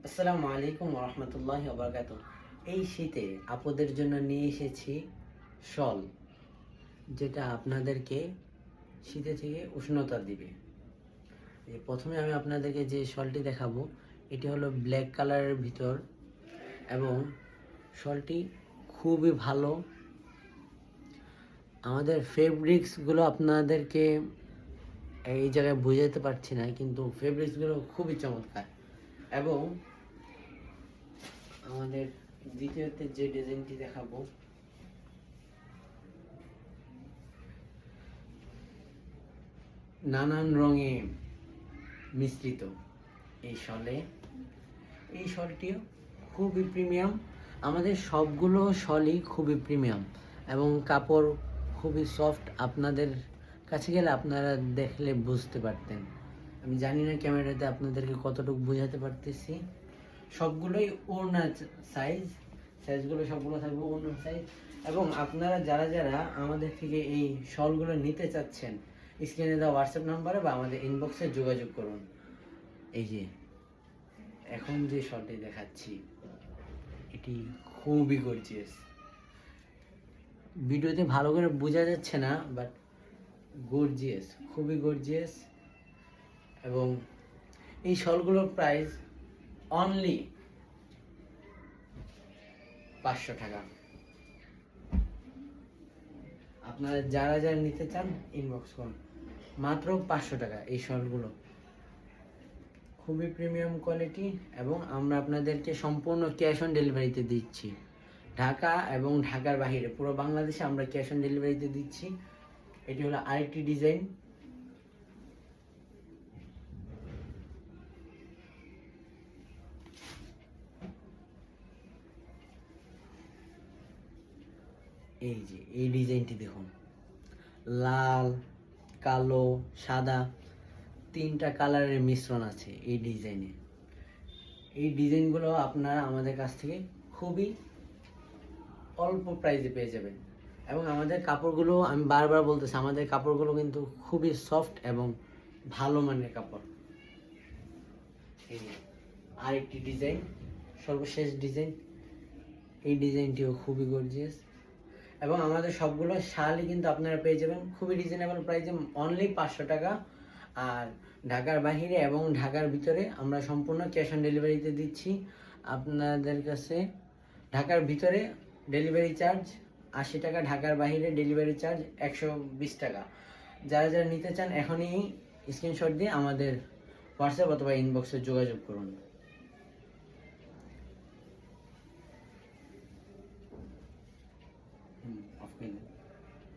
আসসালামু আলাইকুম রহমতুল্লাহি ওয়া বারাকাতুহু। এই শীতে আপুদের জন্য নিয়ে এসেছি শল, যেটা আপনাদেরকে শীতে থেকে উষ্ণতা দিবে। প্রথমে আমি আপনাদেরকে যে শলটি দেখাবো, এটি হলো ব্ল্যাক কালারের ভিতর এবং শলটি খুবই ভালো। আমাদের ফেব্রিক্সগুলো আপনাদেরকে এই জায়গায় বোঝাতে পারছি না, কিন্তু ফেব্রিক্সগুলো খুবই চমৎকার। এবং আমাদের দ্বিতীয়তে যে ডিজাইনটি দেখাবো, নানান রঙে মিশ্রিত এই শলে। এই শলটিও খুবই প্রিমিয়াম। আমাদের সবগুলো শলই খুবই প্রিমিয়াম এবং কাপড় খুবই সফট। আপনাদের কাছে গেলে আপনারা দেখলে বুঝতে পারতেন। আমি জানি না ক্যামেরাতে আপনাদেরকে কতটুকু বোঝাতে পারতেছি। সবগুলোই ওড়না সাইজগুলো সবগুলো থাকবে ওড়না সাইজ। এবং আপনারা যারা যারা আমাদের থেকে এই শলগুলো নিতে চাচ্ছেন, স্ক্রিনে দেওয়া হোয়াটসঅ্যাপ নাম্বারে বা আমাদের ইনবক্সে যোগাযোগ করুন। এই যে এখন যে শলটি দেখাচ্ছি, এটি খুবই গর্জিয়াস। ভিডিওতে ভালো করে বোঝা যাচ্ছে না, বাট গর্জিয়াস, খুবই গর্জিয়াস। এবং এই শলগুলোর প্রাইস অনলি 500 টাকা। আপনারা যারা যারা নিতে চান ইনবক্স করুন। মাত্র 500 টাকা এই শলগুলো, খুবই প্রিমিয়াম কোয়ালিটি। এবং আমরা আপনাদেরকে সম্পূর্ণ ক্যাশ অন ডেলিভারিতে দিচ্ছি। ঢাকা এবং ঢাকার বাইরে পুরো বাংলাদেশে আমরা ক্যাশ অন ডেলিভারিতে দিচ্ছি। এটি হলো আরেকটি ডিজাইন। এই যে এই ডিজাইনটি দেখুন, লাল, কালো, সাদা, 3টা কালারের মিশ্রণ আছে এই ডিজাইনে। এই ডিজাইনগুলো আপনারা আমাদের কাছ থেকে খুবই অল্প প্রাইসে পেয়ে যাবেন। এবং আমাদের কাপড়গুলো, আমি বারবার বলতেছি, আমাদের কাপড়গুলো কিন্তু খুবই সফট এবং ভালো মানের কাপড়। এই আরেকটি ডিজাইন, সর্বশেষ ডিজাইন। এই ডিজাইনটিও খুবই গর্জিয়াস। এবং আমাদের সবগুলো শালই কিন্তু আপনারা পেয়ে যাবেন খুবই রিজনেবল প্রাইসে, অনলি 500 টাকা। আর ঢাকার বাইরে এবং ঢাকার ভিতরে আমরা সম্পূর্ণ ক্যাশ অন ডেলিভারিতে দিচ্ছি আপনাদের কাছে। ঢাকার ভিতরে ডেলিভারি চার্জ 80 টাকা, ঢাকার বাইরে ডেলিভারি চার্জ 120 টাকা। যারা যারা নিতে চান এখনই স্ক্রিনশট দিয়ে আমাদের হোয়াটসঅ্যাপ অথবা ইনবক্সে যোগাযোগ করুন। অফ করে দিন।